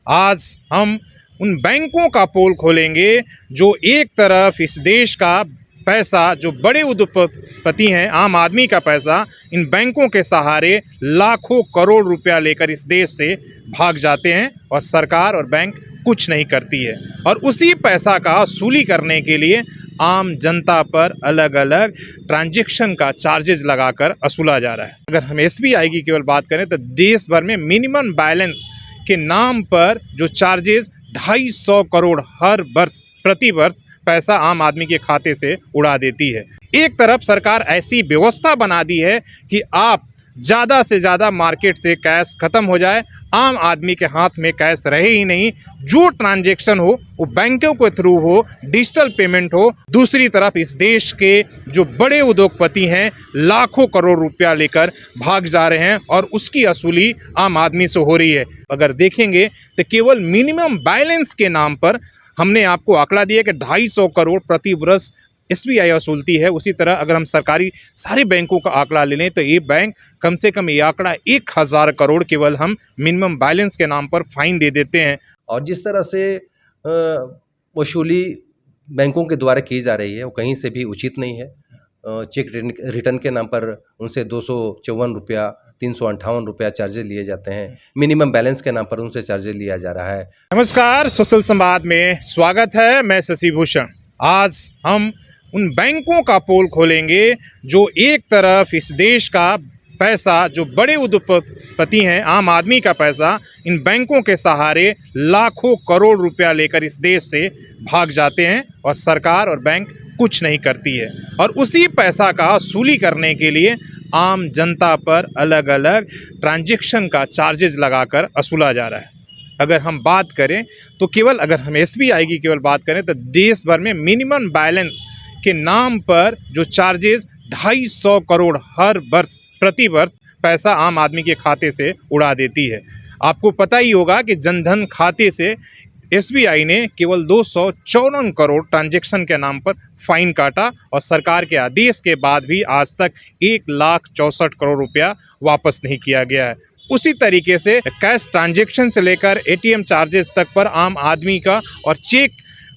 आज हम उन बैंकों का पोल खोलेंगे जो एक तरफ इस देश का पैसा, जो बड़े उद्योगपति हैं, आम आदमी का पैसा इन बैंकों के सहारे लाखों करोड़ रुपया लेकर इस देश से भाग जाते हैं और सरकार और बैंक कुछ नहीं करती है। और उसी पैसा का वसूली करने के लिए आम जनता पर अलग अलग ट्रांजैक्शन का चार्जेस लगाकर वसूला जा रहा है। अगर हम एसबीआई की केवल बात करें तो देश भर में मिनिमम बैलेंस के नाम पर जो चार्जेस 250 करोड़ हर वर्ष प्रति वर्ष पैसा आम आदमी के खाते से उड़ा देती है। एक तरफ सरकार ऐसी व्यवस्था बना दी है कि आप ज़्यादा से ज़्यादा मार्केट से कैश खत्म हो जाए, आम आदमी के हाथ में कैश रहे ही नहीं, जो ट्रांजैक्शन हो वो बैंकों के थ्रू हो, डिजिटल पेमेंट हो। दूसरी तरफ इस देश के जो बड़े उद्योगपति हैं लाखों करोड़ रुपया लेकर भाग जा रहे हैं और उसकी वसूली आम आदमी से हो रही है। अगर देखेंगे तो केवल मिनिमम बैलेंस के नाम पर हमने आपको आंकड़ा दिया कि 250 करोड़ प्रति वर्ष एसबीआई वसूलती है। उसी तरह अगर हम सरकारी सारे बैंकों का आंकड़ा ले लें तो ये बैंक कम से कम ये आंकड़ा 1000 करोड़ केवल हम मिनिमम बैलेंस के नाम पर फाइन दे देते हैं। और जिस तरह से वसूली बैंकों के द्वारा की जा रही है वो कहीं से भी उचित नहीं है। चेक रिटर्न के नाम पर उनसे 254 रुपया 358 रुपया चार्जेज लिए जाते हैं। मिनिमम बैलेंस के नाम पर उनसे चार्जेज लिया जा रहा है। नमस्कार, सोशल संवाद में स्वागत है। मैं शशि भूषण। आज हम उन बैंकों का पोल खोलेंगे जो एक तरफ इस देश का पैसा, जो बड़े उद्योगपति हैं, आम आदमी का पैसा इन बैंकों के सहारे लाखों करोड़ रुपया लेकर इस देश से भाग जाते हैं और सरकार और बैंक कुछ नहीं करती है। और उसी पैसा का वसूली करने के लिए आम जनता पर अलग अलग ट्रांजैक्शन का चार्जेस लगाकर वसूला जा रहा है। अगर हम बात करें तो केवल अगर हम एसबीआई की केवल बात करें तो देश भर में मिनिमम बैलेंस के नाम पर जो चार्जेस 250 करोड़ हर वर्ष प्रति वर्ष पैसा आम आदमी के खाते से उड़ा देती है। आपको पता ही होगा कि जनधन खाते से एसबीआई ने केवल 254 करोड़ ट्रांजैक्शन के नाम पर फाइन काटा और सरकार के आदेश के बाद भी आज तक 1,64 करोड़ रुपया वापस नहीं किया गया है। उसी तरीके से कैश ट्रांजैक्शन से लेकर एटीएम चार्जेस तक पर आम आदमी का और चेक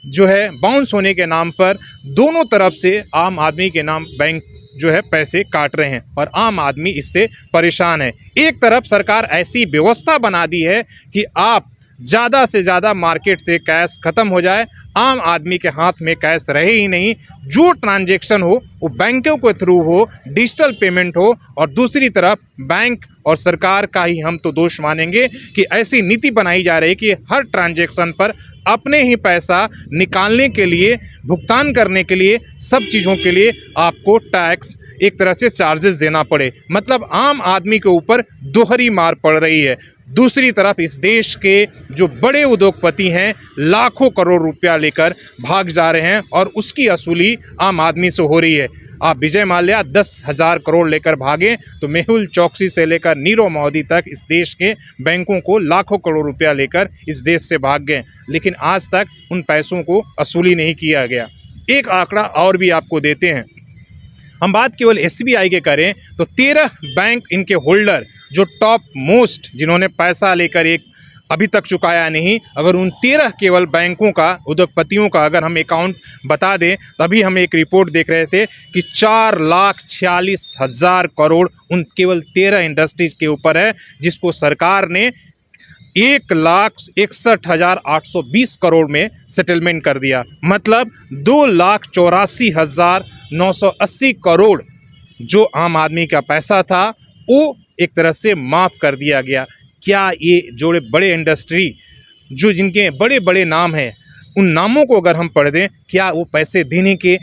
जो है बाउंस होने के नाम पर दोनों तरफ से आम आदमी के नाम बैंक जो है पैसे काट रहे हैं और आम आदमी इससे परेशान है। एक तरफ सरकार ऐसी व्यवस्था बना दी है कि आप ज़्यादा से ज़्यादा मार्केट से कैश खत्म हो जाए, आम आदमी के हाथ में कैश रहे ही नहीं, जो ट्रांजैक्शन हो वो बैंकों के थ्रू हो, डिजिटल पेमेंट हो। और दूसरी तरफ बैंक और सरकार का ही हम तो दोष मानेंगे कि ऐसी नीति बनाई जा रही है कि हर ट्रांजैक्शन पर अपने ही पैसा निकालने के लिए, भुगतान करने के लिए, सब चीज़ों के लिए आपको टैक्स, एक तरह से चार्जेस देना पड़े। मतलब आम आदमी के ऊपर दोहरी मार पड़ रही है। दूसरी तरफ इस देश के जो बड़े उद्योगपति हैं लाखों करोड़ रुपया लेकर भाग जा रहे हैं और उसकी वसूली आम आदमी से हो रही है। आप विजय माल्या 10,000 करोड़ लेकर भागे तो मेहुल चौकसी से लेकर नीरव मोदी तक इस देश के बैंकों को लाखों करोड़ रुपया लेकर इस देश से भाग गए, लेकिन आज तक उन पैसों को वसूली नहीं किया गया। एक आंकड़ा और भी आपको देते हैं। हम बात केवल एसबीआई के करें तो 13 बैंक इनके होल्डर जो टॉप मोस्ट जिन्होंने पैसा लेकर एक अभी तक चुकाया नहीं, अगर उन 13 केवल बैंकों का, उद्योगपतियों का अगर हम अकाउंट बता दें, तभी हम एक रिपोर्ट देख रहे थे कि 4,46,000 करोड़ उन केवल 13 इंडस्ट्रीज के ऊपर है, जिसको सरकार ने 1,61,820 करोड़ में सेटलमेंट कर दिया। मतलब 2,84,980 करोड़ जो आम आदमी का पैसा था वो एक तरह से माफ़ कर दिया गया। क्या ये जोड़े बड़े इंडस्ट्री जो जिनके बड़े बड़े नाम हैं, उन नामों को अगर हम पढ़ दें, क्या वो पैसे देने के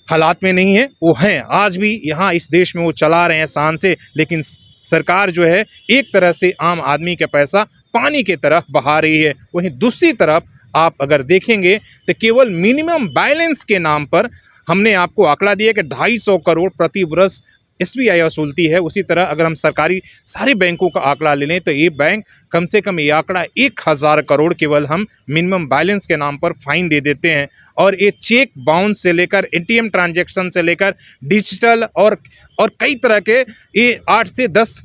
हालात में नहीं है? वो हैं, आज भी यहाँ इस देश में वो चला रहे हैं शान से, लेकिन सरकार जो है एक तरह से आम आदमी का पैसा पानी की तरफ बहा रही है। वहीं दूसरी तरफ आप अगर देखेंगे तो केवल मिनिमम बैलेंस के नाम पर हमने आपको आंकड़ा दिया कि 250 करोड़ प्रति वर्ष एसबीआई वसूलती है। उसी तरह अगर हम सरकारी सारे बैंकों का आंकड़ा ले लें तो ये बैंक कम से कम ये आंकड़ा 1000 करोड़ केवल हम मिनिमम बैलेंस के नाम पर फाइन दे देते हैं। और ये चेक बाउंस से लेकर एटीएम ट्रांजैक्शन से लेकर डिजिटल और कई तरह के ये 8 से 10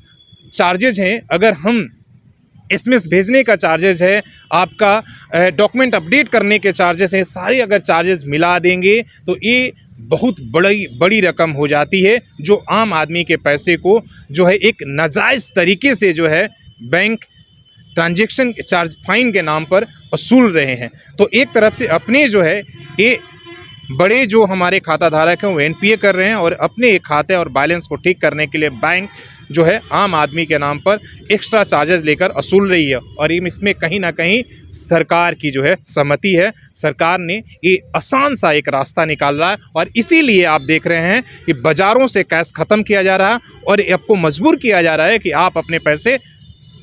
चार्जेज हैं। अगर हम एसएमएस भेजने का चार्जेस है, आपका डॉक्यूमेंट अपडेट करने के चार्जेस हैं, सारे अगर चार्जेस मिला देंगे तो ये बहुत बड़ी रकम हो जाती है, जो आम आदमी के पैसे को जो है एक नाजायज़ तरीके से जो है बैंक ट्रांजैक्शन चार्ज फाइन के नाम पर वसूल रहे हैं। तो एक तरफ से अपने जो है ये बड़े जो हमारे खाता धारक हैं वो एनपीए कर रहे हैं, और अपने खाते और बैलेंस को ठीक करने के लिए बैंक जो है आम आदमी के नाम पर एक्स्ट्रा चार्जेस लेकर वसूल रही है। और इसमें कहीं ना कहीं सरकार की जो है सहमति है, सरकार ने ये आसान सा एक रास्ता निकाल रहा है, और इसीलिए आप देख रहे हैं कि बाज़ारों से कैश ख़त्म किया जा रहा है और आपको मजबूर किया जा रहा है कि आप अपने पैसे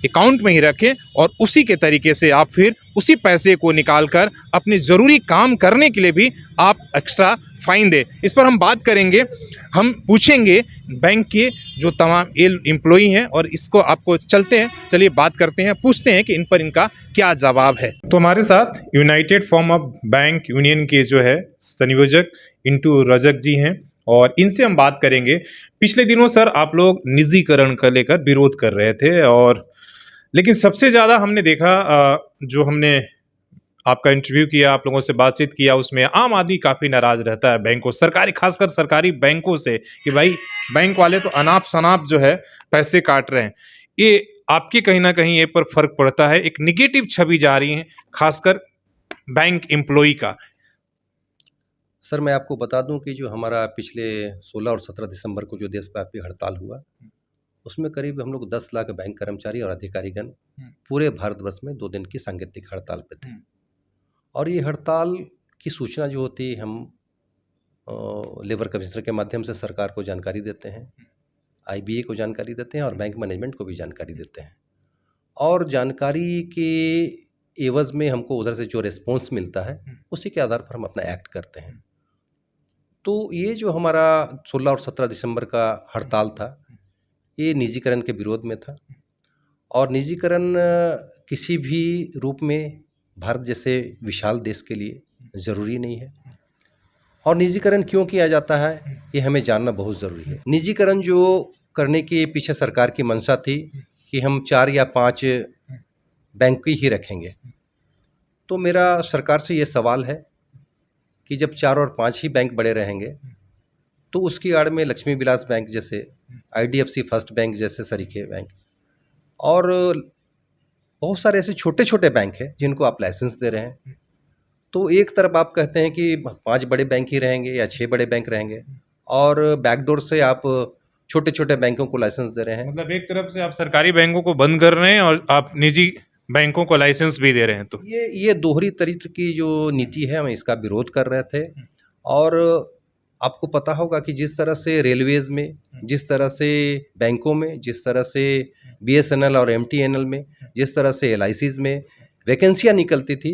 अकाउंट में ही रखें, और उसी के तरीके से आप फिर उसी पैसे को निकाल कर अपने ज़रूरी काम करने के लिए भी आप एक्स्ट्रा फ़ाइन दें। इस पर हम बात करेंगे, हम पूछेंगे बैंक के जो तमाम एम्प्लॉई हैं, और इसको आपको चलिए बात करते हैं, पूछते हैं कि इन पर इनका क्या जवाब है। तो हमारे साथ United form of bank union के जो है संयोजक इंटू रजक जी हैं, और इनसे हम बात करेंगे। पिछले दिनों सर आप लोग निजीकरण का लेकर विरोध कर रहे थे, और लेकिन सबसे ज़्यादा हमने देखा जो हमने आपका इंटरव्यू किया, आप लोगों से बातचीत किया, उसमें आम आदमी काफ़ी नाराज़ रहता है बैंकों, सरकारी खासकर सरकारी बैंकों से, कि भाई बैंक वाले तो अनाप शनाप जो है पैसे काट रहे हैं। ये आपकी कहीं ना कहीं ये पर फर्क पड़ता है, एक निगेटिव छवि जा रही है खासकर बैंक एम्प्लॉई का। सर मैं आपको बता दूं कि जो हमारा पिछले 16 और 17 दिसंबर को जो देशव्यापी हड़ताल हुआ, उसमें करीब हम लोग 10 लाख बैंक कर्मचारी और अधिकारीगण पूरे भारतवर्ष में 2 दिन की सांकेतिक हड़ताल पे थे। और ये हड़ताल की सूचना जो होती है हम लेबर कमिश्नर के माध्यम से सरकार को जानकारी देते हैं, आईबीए को जानकारी देते हैं और बैंक मैनेजमेंट को भी जानकारी देते हैं। और जानकारी के एवज में हमको उधर से जो रिस्पॉन्स मिलता है उसी के आधार पर हम अपना एक्ट करते हैं। तो ये जो हमारा 16 और 17 दिसंबर का हड़ताल था, ये निजीकरण के विरोध में था, और निजीकरण किसी भी रूप में भारत जैसे विशाल देश के लिए ज़रूरी नहीं है। और निजीकरण क्यों किया जाता है ये हमें जानना बहुत ज़रूरी है। निजीकरण जो करने के पीछे सरकार की मंशा थी कि हम 4 या 5 बैंक ही रखेंगे। तो मेरा सरकार से ये सवाल है कि जब 4 और 5 ही बैंक बड़े रहेंगे तो उसकी आड़ में लक्ष्मी विलास बैंक जैसे, आईडीएफसी फर्स्ट बैंक जैसे सरीखे बैंक और बहुत सारे ऐसे छोटे छोटे बैंक हैं जिनको आप लाइसेंस दे रहे हैं। तो एक तरफ आप कहते हैं कि 5 बड़े बैंक ही रहेंगे या 6 बड़े बैंक रहेंगे, और बैकडोर से आप छोटे छोटे बैंकों को लाइसेंस दे रहे हैं। मतलब एक तरफ से आप सरकारी बैंकों को बंद कर रहे हैं और आप निजी बैंकों को लाइसेंस भी दे रहे हैं। तो ये दोहरी चरित्र की जो नीति है हम इसका विरोध कर रहे थे। और आपको पता होगा कि जिस तरह से रेलवेज़ में, जिस तरह से बैंकों में, जिस तरह से बीएसएनएल और एमटीएनएल में, जिस तरह से एलआईसीज़ में वैकेंसियाँ निकलती थी,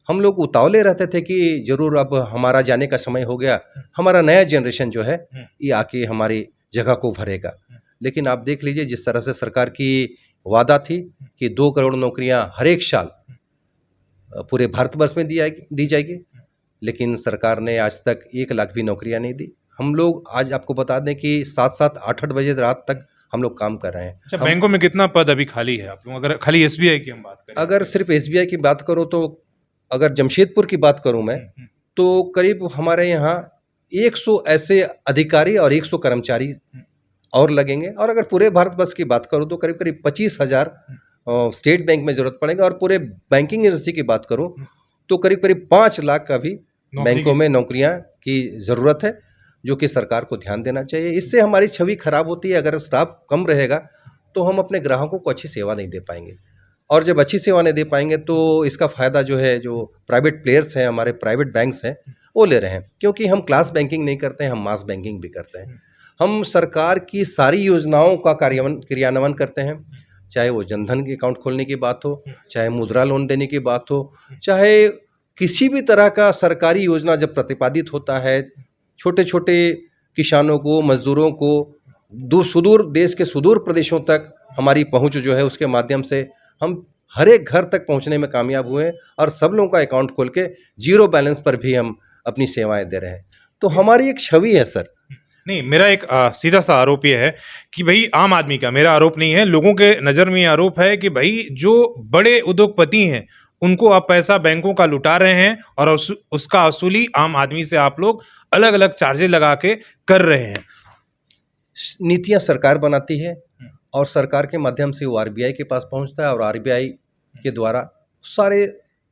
हम लोग उतावले रहते थे कि ज़रूर अब हमारा जाने का समय हो गया, हमारा नया जनरेशन जो है ये आके हमारी जगह को भरेगा। लेकिन आप देख लीजिए जिस तरह से सरकार की वादा थी कि 2 करोड़ नौकरियां हर एक साल पूरे भारतवर्ष में दी जाएगी, लेकिन सरकार ने आज तक 1 लाख भी नौकरियां नहीं दी। हम लोग आज आपको बता दें कि 7-7, 8-8 बजे रात तक हम लोग काम कर रहे हैं। अच्छा, बैंकों में कितना पद अभी खाली है आप लोग, अगर खाली एसबीआई की हम बात करें? अगर सिर्फ एसबीआई की बात करूँ तो, अगर जमशेदपुर की बात करूँ मैं, तो करीब हमारे यहाँ 100 ऐसे अधिकारी और 100 कर्मचारी और लगेंगे। और अगर पूरे भारतवर्ष की बात करूँ तो करीब करीब 25,000 स्टेट बैंक में ज़रूरत पड़ेगा। और पूरे बैंकिंग इंडस्ट्री की बात करूँ तो करीब करीब 5 लाख का भी बैंकों में नौकरियां की ज़रूरत है, जो कि सरकार को ध्यान देना चाहिए। इससे हमारी छवि खराब होती है। अगर स्टाफ कम रहेगा तो हम अपने ग्राहकों को अच्छी सेवा नहीं दे पाएंगे, और जब अच्छी सेवा नहीं दे पाएंगे तो इसका फ़ायदा जो है जो प्राइवेट प्लेयर्स हैं, हमारे प्राइवेट बैंक्स हैं, वो ले रहे हैं। क्योंकि हम क्लास बैंकिंग नहीं करते हैं, हम मास बैंकिंग भी करते हैं। हम सरकार की सारी योजनाओं का क्रियान्वयन करते हैं, चाहे वो जनधन के अकाउंट खोलने की बात हो, चाहे मुद्रा लोन देने की बात हो, चाहे किसी भी तरह का सरकारी योजना जब प्रतिपादित होता है, छोटे छोटे किसानों को, मजदूरों को सुदूर देश के सुदूर प्रदेशों तक हमारी पहुंच जो है उसके माध्यम से हम हर एक घर तक पहुंचने में कामयाब हुए, और सब लोगों का अकाउंट खोल के जीरो बैलेंस पर भी हम अपनी सेवाएं दे रहे हैं। तो हमारी एक छवि है सर, नहीं, मेरा एक सीधा सा आरोप ये है कि भाई आम आदमी का, मेरा आरोप नहीं है, लोगों के नज़र में ये आरोप है कि भाई जो बड़े उद्योगपति हैं उनको आप पैसा बैंकों का लुटा रहे हैं और उसका वसूली आम आदमी से आप लोग अलग अलग चार्जेस लगा के कर रहे हैं। नीतियां सरकार बनाती है और सरकार के माध्यम से वो आरबीआई के पास पहुंचता है और आरबीआई के द्वारा सारे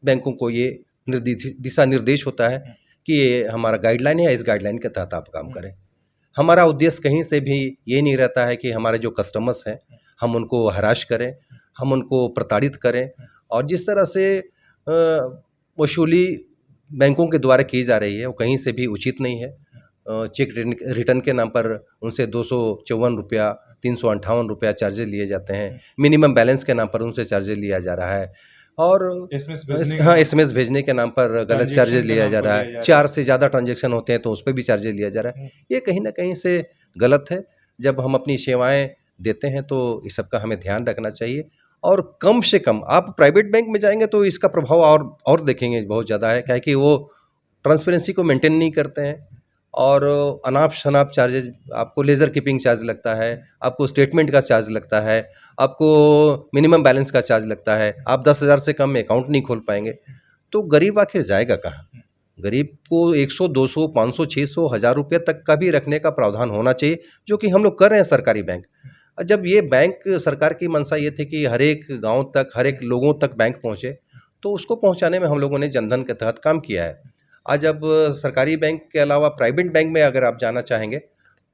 बैंकों को ये दिशा निर्देश होता है कि ये हमारा गाइडलाइन है, इस गाइडलाइन के तहत आप काम करें। हमारा उद्देश्य कहीं से भी ये नहीं रहता है कि हमारे जो कस्टमर्स हैं हम उनको हराश करें, हम उनको प्रताड़ित करें। और जिस तरह से वसूली बैंकों के द्वारा की जा रही है वो कहीं से भी उचित नहीं है। चेक रिटर्न के नाम पर उनसे 254 रुपया, 358 रुपया चार्जेज लिए जाते हैं। मिनिमम बैलेंस के नाम पर उनसे चार्जेज लिया जा रहा है और एसएमएस भेजने के नाम पर गलत चार्जेज लिया जा रहा है। 4 से ज़्यादा ट्रांजैक्शन होते हैं तो उस पर भी चार्जेज लिया जा रहा है। ये कहीं ना कहीं से गलत है। जब हम अपनी सेवाएं देते हैं तो इस सब का हमें ध्यान रखना चाहिए। और कम से कम आप प्राइवेट बैंक में जाएंगे तो इसका प्रभाव और देखेंगे बहुत ज़्यादा है, क्या है कि वो ट्रांसपेरेंसी को मेंटेन नहीं करते हैं और अनाप शनाप चार्जेज, आपको लेज़र कीपिंग चार्ज लगता है, आपको स्टेटमेंट का चार्ज लगता है, आपको मिनिमम बैलेंस का चार्ज लगता है। आप 10,000 से कम में अकाउंट नहीं खोल पाएंगे तो गरीब आखिर जाएगा कहाँ? गरीब को 100, 200, 500, 600, 1000 रुपये तक का भी रखने का प्रावधान होना चाहिए, जो कि हम लोग कर रहे हैं सरकारी बैंक। जब ये बैंक, सरकार की मंशा ये थी कि हर एक गाँव तक, हर एक लोगों तक बैंक पहुँचे, तो उसको पहुँचाने में हम लोगों ने जनधन के तहत काम किया है। आज अब सरकारी बैंक के अलावा प्राइवेट बैंक में अगर आप जाना चाहेंगे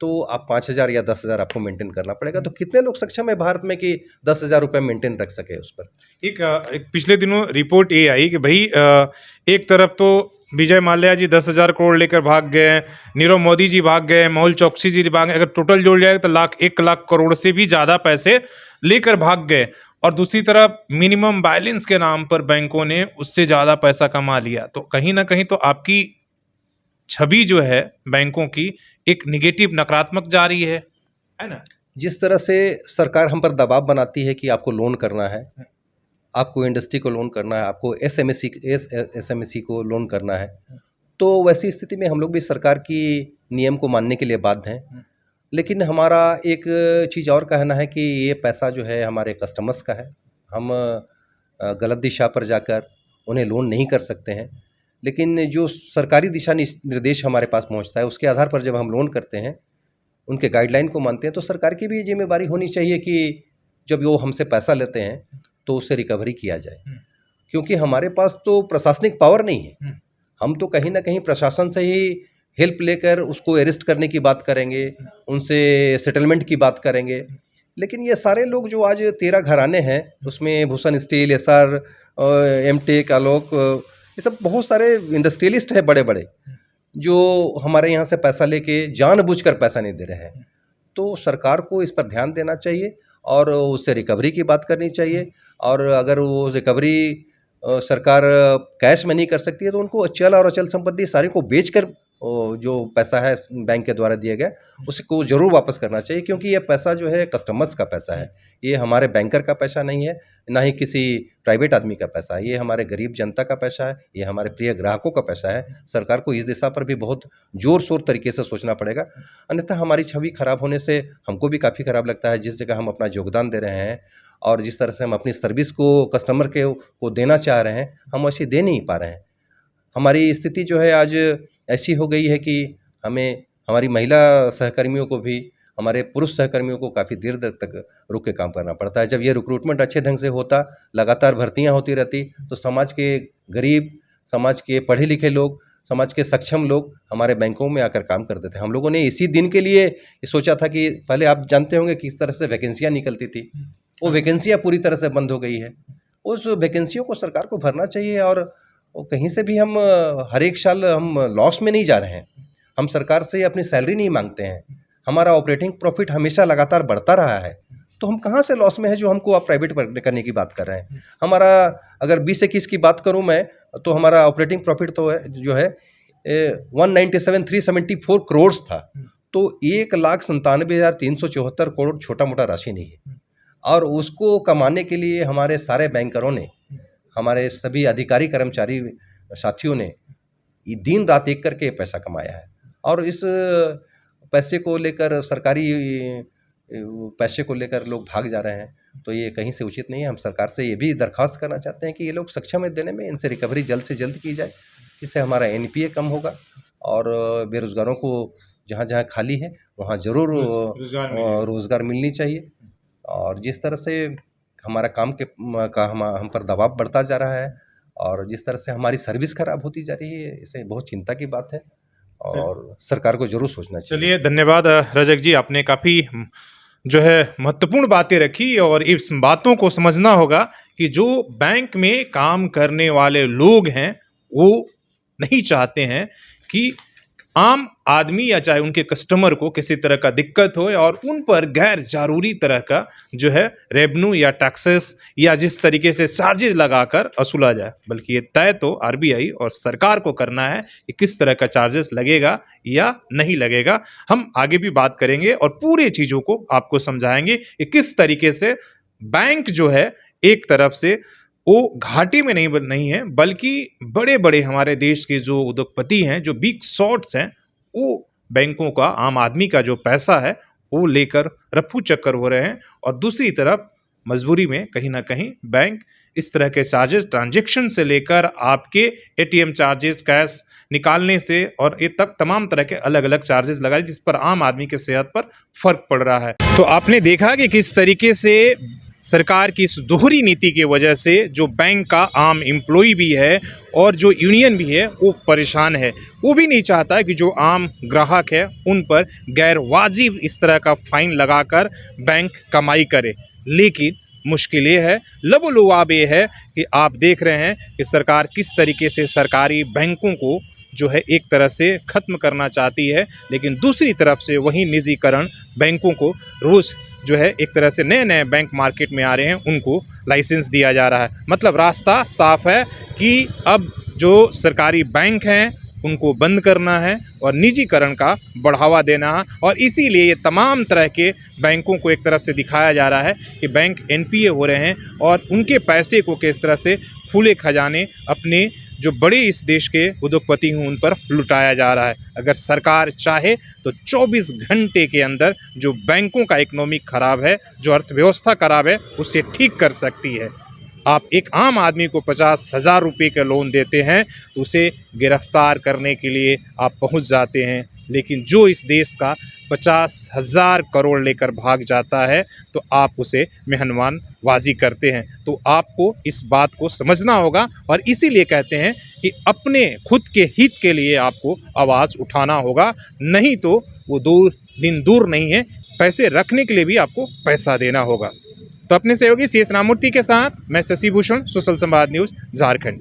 तो आप 5,000 या 10,000 आपको मेंटेन करना पड़ेगा। तो कितने लोग सक्षम है भारत में कि 10,000 रुपये मेंटेन रख सके उस पर? एक पिछले दिनों रिपोर्ट ये आई कि भाई एक तरफ तो विजय माल्या जी 10,000 करोड़ लेकर भाग गए, नीरव मोदी जी भाग गए, मेहुल चौकसी जी भाग गए, अगर टोटल जोड़ जाए तो 1 लाख करोड़ से भी ज़्यादा पैसे लेकर भाग गए। और दूसरी तरफ मिनिमम बैलेंस के नाम पर बैंकों ने उससे ज़्यादा पैसा कमा लिया। तो कहीं ना कहीं तो आपकी छवि जो है बैंकों की एक निगेटिव, नकारात्मक जा रही है ना? जिस तरह से सरकार हम पर दबाव बनाती है कि आपको लोन करना है, आपको इंडस्ट्री को लोन करना है, आपको एसएमएसई को लोन करना है, तो वैसी स्थिति में हम लोग भी सरकार की नियम को मानने के लिए बाध्य हैं। लेकिन हमारा एक चीज़ और कहना है कि ये पैसा जो है हमारे कस्टमर्स का है। हम गलत दिशा पर जाकर उन्हें लोन नहीं कर सकते हैं। लेकिन जो सरकारी दिशा निर्देश हमारे पास पहुंचता है उसके आधार पर जब हम लोन करते हैं, उनके गाइडलाइन को मानते हैं, तो सरकार की भी ये जिम्मेदारी होनी चाहिए कि जब वो हमसे पैसा लेते हैं तो उससे रिकवरी किया जाए। क्योंकि हमारे पास तो प्रशासनिक पावर नहीं है। हम तो कहीं ना कहीं प्रशासन से ही हेल्प लेकर उसको अरेस्ट करने की बात करेंगे, उनसे सेटलमेंट की बात करेंगे। लेकिन ये सारे लोग जो आज 13 घराने हैं, उसमें भूषण स्टील, एसआर, एमटेक, आलोक, ये सब बहुत सारे इंडस्ट्रियलिस्ट हैं बड़े बड़े, जो हमारे यहाँ से पैसा लेके जानबूझकर पैसा नहीं दे रहे हैं। तो सरकार को इस पर ध्यान देना चाहिए और उससे रिकवरी की बात करनी चाहिए। और अगर वो रिकवरी सरकार कैश में नहीं कर सकती है तो उनको अचल और अचल संपत्ति सारी को बेचकर जो पैसा है बैंक के द्वारा दिया गया उसको ज़रूर वापस करना चाहिए। क्योंकि ये पैसा जो है कस्टमर्स का पैसा है, ये हमारे बैंकर का पैसा नहीं है, ना ही किसी प्राइवेट आदमी का पैसा है। ये हमारे गरीब जनता का पैसा है, ये हमारे प्रिय ग्राहकों का पैसा है। सरकार को इस दिशा पर भी बहुत ज़ोर शोर तरीके से सोचना पड़ेगा, अन्यथा हमारी छवि खराब होने से हमको भी काफ़ी ख़राब लगता है। जिस जगह हम अपना योगदान दे रहे हैं और जिस तरह से हम अपनी सर्विस को कस्टमर को देना चाह रहे हैं, हम वैसे दे नहीं पा रहे हैं। हमारी स्थिति जो है आज ऐसी हो गई है कि हमें, हमारी महिला सहकर्मियों को भी, हमारे पुरुष सहकर्मियों को काफ़ी देर तक रुक के काम करना पड़ता है। जब ये रिक्रूटमेंट अच्छे ढंग से होता, लगातार भर्तियां होती रहती, तो समाज के गरीब, समाज के पढ़े लिखे लोग, समाज के सक्षम लोग हमारे बैंकों में आकर काम करते थे। हम लोगों ने इसी दिन के लिए सोचा था कि पहले आप जानते होंगे किस तरह से वैकेंसियाँ निकलती थी, वो वैकेंसियाँ पूरी तरह से बंद हो गई है। उस वैकेंसियों को सरकार को भरना चाहिए और कहीं से भी हम हर एक साल हम लॉस में नहीं जा रहे हैं। हम सरकार से अपनी सैलरी नहीं मांगते हैं, हमारा ऑपरेटिंग प्रॉफिट हमेशा लगातार बढ़ता रहा है, तो हम कहाँ से लॉस में है जो हमको आप प्राइवेट करने की बात कर रहे हैं। हमारा अगर 20-21 की बात करूँ मैं, तो हमारा ऑपरेटिंग प्रॉफिट तो है जो है 197,374 करोड़ था। तो 1,97,374 करोड़ छोटा मोटा राशि नहीं है। और उसको कमाने के लिए हमारे सारे बैंकरों ने, हमारे सभी अधिकारी कर्मचारी साथियों ने दिन रात एक करके पैसा कमाया है। और इस पैसे को लेकर सरकारी पैसे को लेकर लोग भाग जा रहे हैं, तो ये कहीं से उचित नहीं है। हम सरकार से ये भी दरख्वास्त करना चाहते हैं कि ये लोग सक्षम है देने में, इनसे रिकवरी जल्द से जल्द की जाए। इससे हमारा एनपीए कम होगा और बेरोज़गारों को जहाँ जहाँ खाली है वहाँ ज़रूर रोज़गार मिलनी चाहिए। और जिस तरह से हमारा काम का हम पर दबाव बढ़ता जा रहा है और जिस तरह से हमारी सर्विस खराब होती जा रही है, इससे बहुत चिंता की बात है और सरकार को ज़रूर सोचना चाहिए। चलिए, धन्यवाद रजक जी, आपने काफ़ी जो है महत्वपूर्ण बातें रखी और इस बातों को समझना होगा कि जो बैंक में काम करने वाले लोग हैं वो नहीं चाहते हैं कि आम आदमी या चाहे उनके कस्टमर को किसी तरह का दिक्कत हो और उन पर गैर जरूरी तरह का जो है रेवेन्यू या टैक्सेस या जिस तरीके से चार्जेस लगाकर वसूला जाए, बल्कि ये तय तो आरबीआई और सरकार को करना है कि किस तरह का चार्जेस लगेगा या नहीं लगेगा। हम आगे भी बात करेंगे और पूरे चीज़ों को आपको समझाएंगे कि किस तरीके से बैंक जो है एक तरफ से वो घाटे में नहीं है, बल्कि बड़े बड़े हमारे देश के जो उद्योगपति हैं, जो बिग शॉट्स हैं, वो बैंकों का, आम आदमी का जो पैसा है वो लेकर रफू चक्कर हो रहे हैं। और दूसरी तरफ मजबूरी में कहीं ना कहीं बैंक इस तरह के चार्जेस ट्रांजैक्शन से लेकर आपके एटीएम चार्जेस, कैश निकालने से और ये तक तमाम तरह के अलग अलग चार्जेस लगाए, जिस पर आम आदमी के सेहत पर फर्क पड़ रहा है। तो आपने देखा कि किस तरीके से सरकार की इस दोहरी नीति की वजह से जो बैंक का आम एम्प्लॉय भी है और जो यूनियन भी है वो परेशान है। वो भी नहीं चाहता कि जो आम ग्राहक है उन पर गैर वाजिब इस तरह का फाइन लगाकर बैंक कमाई करे। लेकिन मुश्किल ये है, लबोलुआब ये है कि आप देख रहे हैं कि सरकार किस तरीके से सरकारी बैंकों को जो है एक तरह से ख़त्म करना चाहती है, लेकिन दूसरी तरफ से वही निजीकरण बैंकों को रोज़ जो है एक तरह से नए नए बैंक मार्केट में आ रहे हैं, उनको लाइसेंस दिया जा रहा है। मतलब रास्ता साफ है कि अब जो सरकारी बैंक हैं उनको बंद करना है और निजीकरण का बढ़ावा देना है। और इसीलिए ये तमाम तरह के बैंकों को एक तरफ से दिखाया जा रहा है कि बैंक एनपीए हो रहे हैं और उनके पैसे को किस तरह से खुले खजाने अपने जो बड़े इस देश के उद्योगपति हैं उन पर लुटाया जा रहा है। अगर सरकार चाहे तो 24 घंटे के अंदर जो बैंकों का इकोनॉमी खराब है, जो अर्थव्यवस्था खराब है, उसे ठीक कर सकती है। आप एक आम आदमी को 50,000 रुपये का लोन देते हैं तो उसे गिरफ्तार करने के लिए आप पहुंच जाते हैं, लेकिन जो इस देश का 50,000 करोड़ लेकर भाग जाता है तो आप उसे मेहमानवाजी करते हैं। तो आपको इस बात को समझना होगा और इसीलिए कहते हैं कि अपने खुद के हित के लिए आपको आवाज़ उठाना होगा, नहीं तो वो दिन दूर नहीं है, पैसे रखने के लिए भी आपको पैसा देना होगा। तो अपने सहयोगी CS राममूर्ति के साथ मैं शशि भूषण, सोशल संवाद न्यूज़, झारखंड।